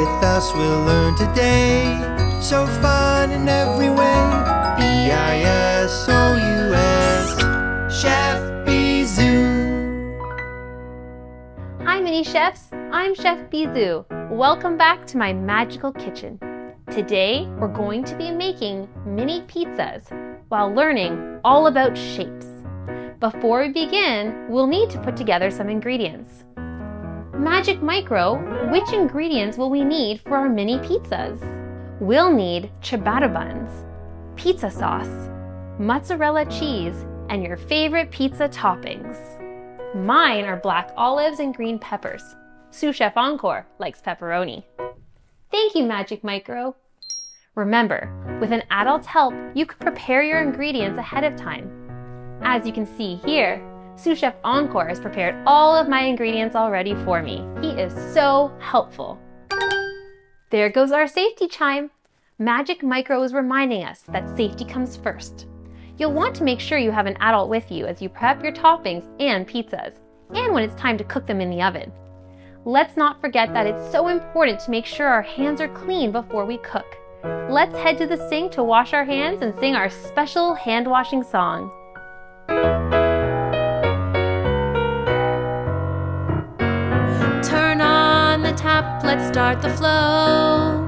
with us we'll learn today. So fun in every way. B-I-S-O-U-S. Chef Bisous. Hi mini chefs, I'm Chef Bisous. Welcome back to my magical kitchen. Today we're going to be making mini pizzas while learning all about shapes. Before we begin, we'll need to put together some ingredients. Magic Micro, which ingredients will we need for our mini pizzas? We'll need ciabatta buns, pizza sauce, mozzarella cheese, and your favorite pizza toppings. Mine are black olives and green peppers. Sous Chef Encore likes pepperoni. Thank you, Magic Micro. Remember, with an adult's help, you can prepare your ingredients ahead of time. As you can see here, Sous Chef Encore has prepared all of my ingredients already for me. He is so helpful. There goes our safety chime. Magic Micro is reminding us that safety comes first. You'll want to make sure you have an adult with you as you prep your toppings and pizzas, and when it's time to cook them in the oven. Let's not forget that it's so important to make sure our hands are clean before we cook. Let's head to the sink to wash our hands and sing our special hand washing song. Turn on the tap, let's start the flow.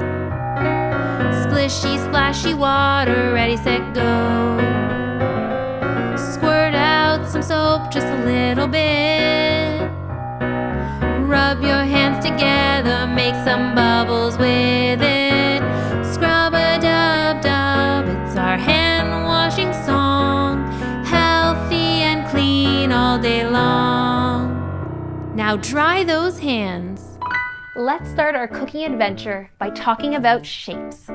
Splishy, splashy water, ready, set, go. Squirt out some soap, just a little bit. Rub your hands together, make some bubbles with it. Scrub-a-dub-dub, it's our hand washing song. Healthy and clean all day long. Now dry those hands. Let's start our cooking adventure by talking about shapes.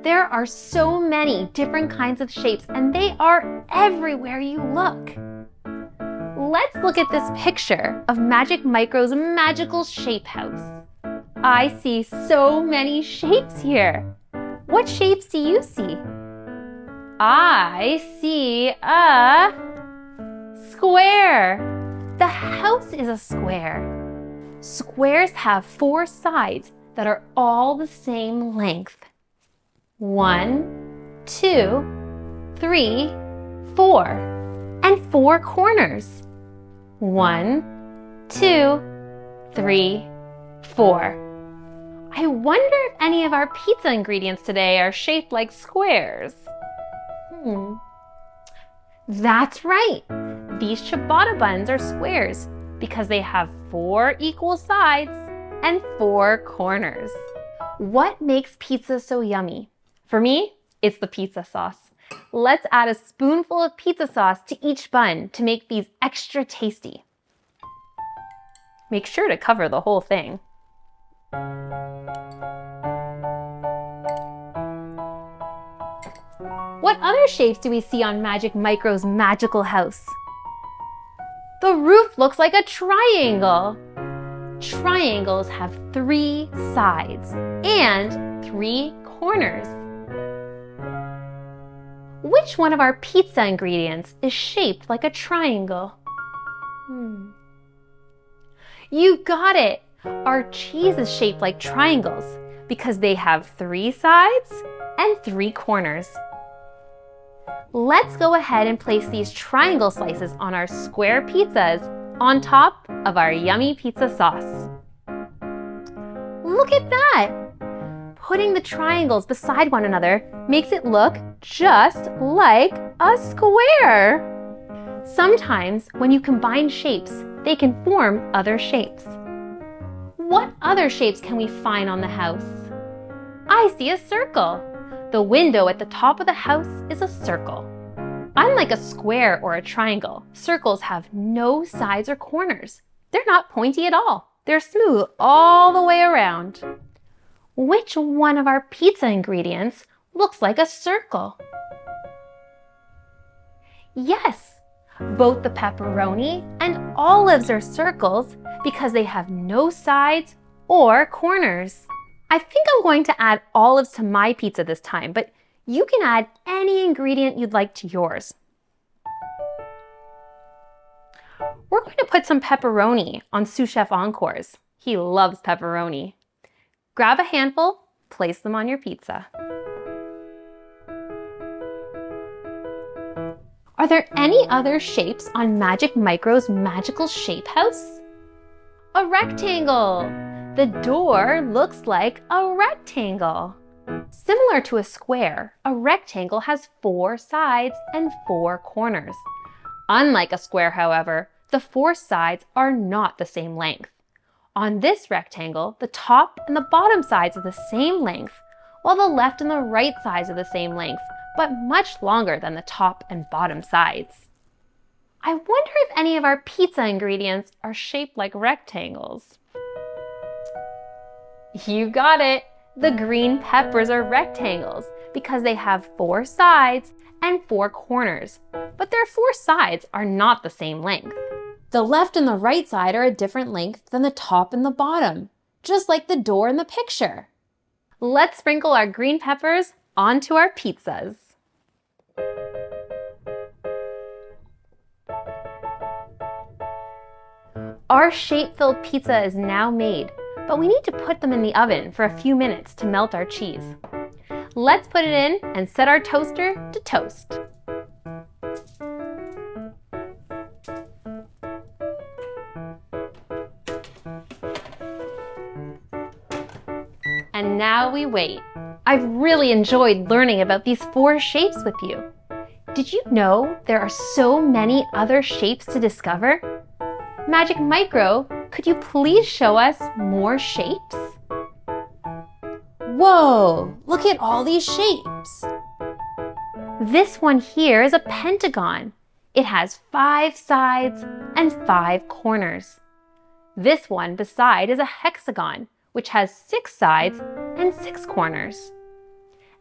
There are so many different kinds of shapes and they are everywhere you look. Let's look at this picture of Magic Micro's magical shape house. I see so many shapes here. What shapes do you see? I see a square. The house is a square. Squares have 4 sides that are all the same length. 1, 2, 3, 4, and 4 corners. 1, 2, 3, 4. I wonder if any of our pizza ingredients today are shaped like squares. That's right. These ciabatta buns are squares because they have 4 equal sides and 4 corners. What makes pizza so yummy? For me, it's the pizza sauce. Let's add a spoonful of pizza sauce to each bun to make these extra tasty. Make sure to cover the whole thing. What other shapes do we see on Magic Micro's magical house? The roof looks like a triangle. Triangles have 3 sides and 3 corners. Which one of our pizza ingredients is shaped like a triangle? You got it! Our cheese is shaped like triangles because they have 3 sides and 3 corners. Let's go ahead and place these triangle slices on our square pizzas on top of our yummy pizza sauce. Look at that! Putting the triangles beside one another makes it look just like a square. Sometimes when you combine shapes, they can form other shapes. What other shapes can we find on the house? I see a circle. The window at the top of the house is a circle. Unlike a square or a triangle, circles have no sides or corners. They're not pointy at all. They're smooth all the way around. Which one of our pizza ingredients looks like a circle? Yes, both the pepperoni and olives are circles because they have no sides or corners. I think I'm going to add olives to my pizza this time, but you can add any ingredient you'd like to yours. We're going to put some pepperoni on Sous Chef Encore's. He loves pepperoni. Grab a handful, place them on your pizza. Are there any other shapes on Magic Micro's magical shape house? A rectangle! The door looks like a rectangle. Similar to a square, a rectangle has 4 sides and 4 corners. Unlike a square, however, the 4 sides are not the same length. On this rectangle, the top and the bottom sides are the same length, while the left and the right sides are the same length, but much longer than the top and bottom sides. I wonder if any of our pizza ingredients are shaped like rectangles. You got it! The green peppers are rectangles because they have 4 sides and 4 corners, but their 4 sides are not the same length. The left and the right side are a different length than the top and the bottom, just like the door in the picture. Let's sprinkle our green peppers onto our pizzas. Our shape-filled pizza is now made, but we need to put them in the oven for a few minutes to melt our cheese. Let's put it in and set our toaster to toast. And now we wait. I've really enjoyed learning about these 4 shapes with you. Did you know there are so many other shapes to discover? Magic Micro, could you please show us more shapes? Whoa, look at all these shapes. This one here is a pentagon. It has 5 sides and 5 corners. This one beside is a hexagon, which has 6 sides and 6 corners.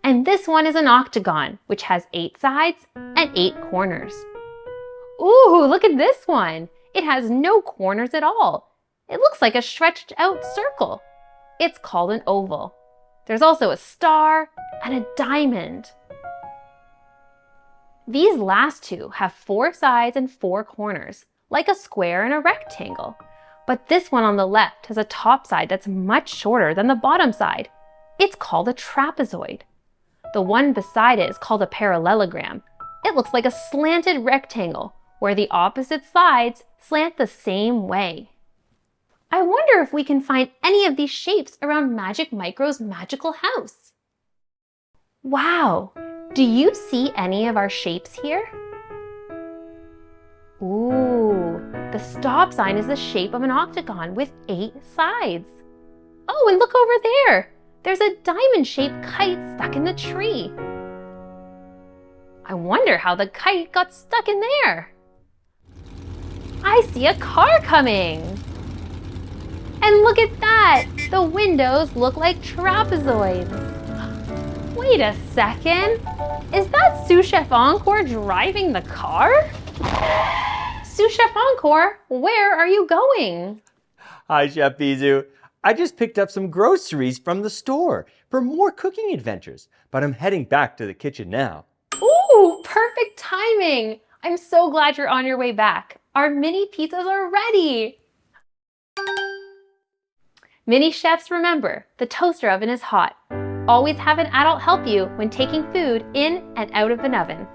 And this one is an octagon, which has 8 sides and 8 corners. Ooh, look at this one. It has no corners at all. It looks like a stretched out circle. It's called an oval. There's also a star and a diamond. These last 2 have 4 sides and 4 corners, like a square and a rectangle. But this one on the left has a top side that's much shorter than the bottom side. It's called a trapezoid. The one beside it is called a parallelogram. It looks like a slanted rectangle where the opposite sides slant the same way. I wonder if we can find any of these shapes around Magic Micro's magical house. Wow, do you see any of our shapes here? Ooh, the stop sign is the shape of an octagon with 8 sides. Oh, and look over there. There's a diamond-shaped kite stuck in the tree. I wonder how the kite got stuck in there. I see a car coming. And look at that. The windows look like trapezoids. Wait a second. Is that Sous Chef Encore driving the car? Sous Chef Encore, where are you going? Hi, Chef Bisous. I just picked up some groceries from the store for more cooking adventures, but I'm heading back to the kitchen now. Ooh, perfect timing. I'm so glad you're on your way back. Our mini pizzas are ready. Mini chefs, remember, the toaster oven is hot. Always have an adult help you when taking food in and out of an oven.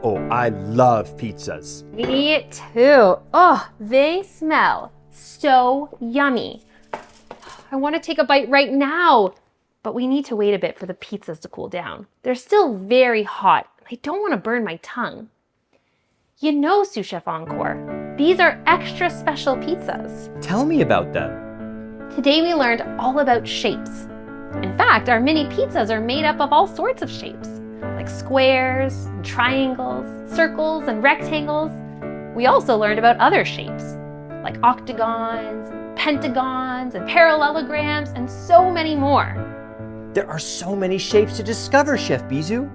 Oh, I love pizzas. Me too. Oh, they smell so yummy. I want to take a bite right now, but we need to wait a bit for the pizzas to cool down. They're still very hot. I don't want to burn my tongue. You know, Sous Chef Encore, these are extra special pizzas. Tell me about them. Today we learned all about shapes. In fact, our mini pizzas are made up of all sorts of shapes, like squares, and triangles, circles, and rectangles. We also learned about other shapes, like octagons, and pentagons, and parallelograms, and so many more. There are so many shapes to discover, Chef Bisous.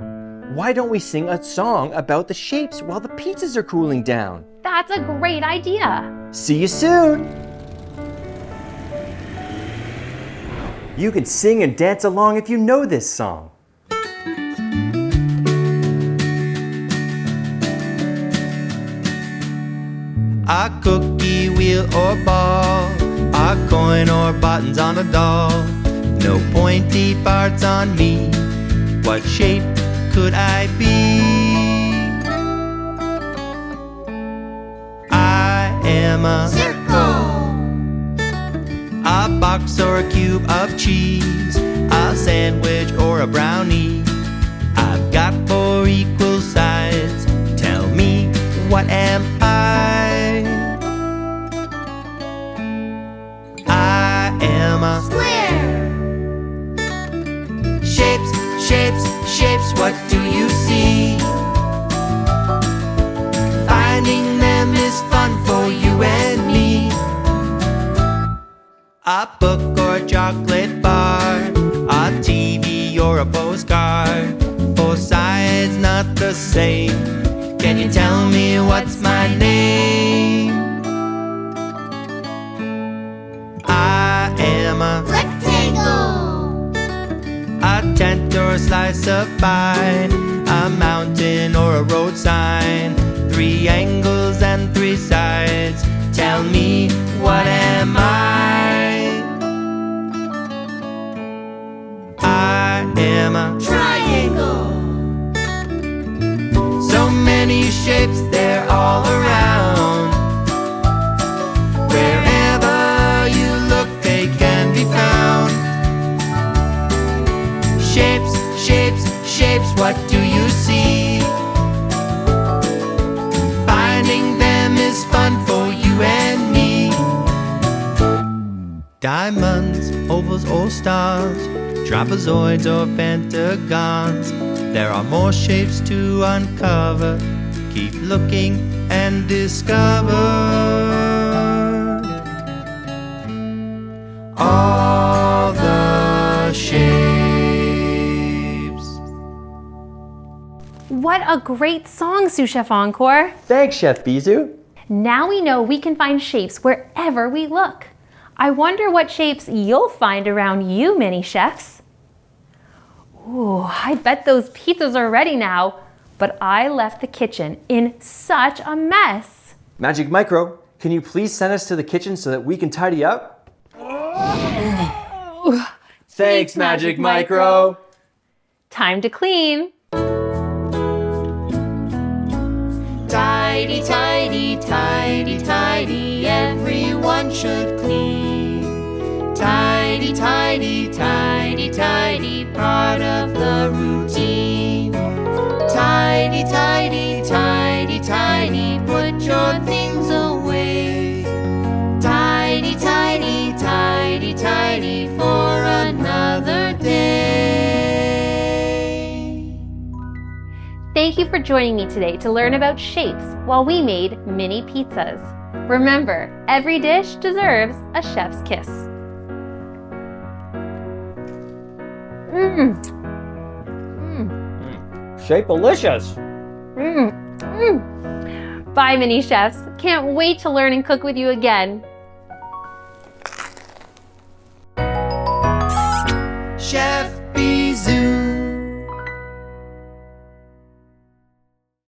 Why don't we sing a song about the shapes while the pizzas are cooling down? That's a great idea. See you soon. You can sing and dance along if you know this song. Our cookie wheel wheel or ball, a coin or buttons on a doll. No pointy parts on me. What shape could I be? I am a Circle. a box or a cube of cheese, a sandwich or a brownie. I've got 4 equal sides. Tell me, what am I? I am a Square. shapes, shapes, shapes. What do you see? Finding them is fun for you and me. A book or a chocolate bar, a TV or a postcard. 4 sides not the same. Can you tell me what's my name? I am a Rectangle. a tent or a slice of pie, a mountain or a road sign. 3 angles and 3 sides. Tell me, what am I? I am a Triangle. so many shapes, they're all around. Wherever you look, they can be found. Shapes, shapes, shapes, what do you see? Finding them is fun for you and me. Diamonds, ovals or stars, trapezoids or pentagons. There are more shapes to uncover. Keep looking and discover all the shapes. What a great song, Sous Chef Encore! Thanks, Chef Bisous. Now we know we can find shapes wherever we look. I wonder what shapes you'll find around you, mini chefs. Ooh, I bet those pizzas are ready now, but I left the kitchen in such a mess. Magic Micro, can you please send us to the kitchen so that we can tidy up? Thanks, Magic Micro. Time to clean. Tidy, tidy, tidy, tidy, everyone should clean. Tidy, tidy, tidy, tidy, part of the routine. Tidy, tidy, tidy, tidy, put your things away. Tidy, tidy, tidy, tidy, for another day. Thank you for joining me today to learn about shapes while we made mini pizzas. Remember, every dish deserves a chef's kiss. Shape-alicious. Bye, mini chefs. Can't wait to learn and cook with you again. Chef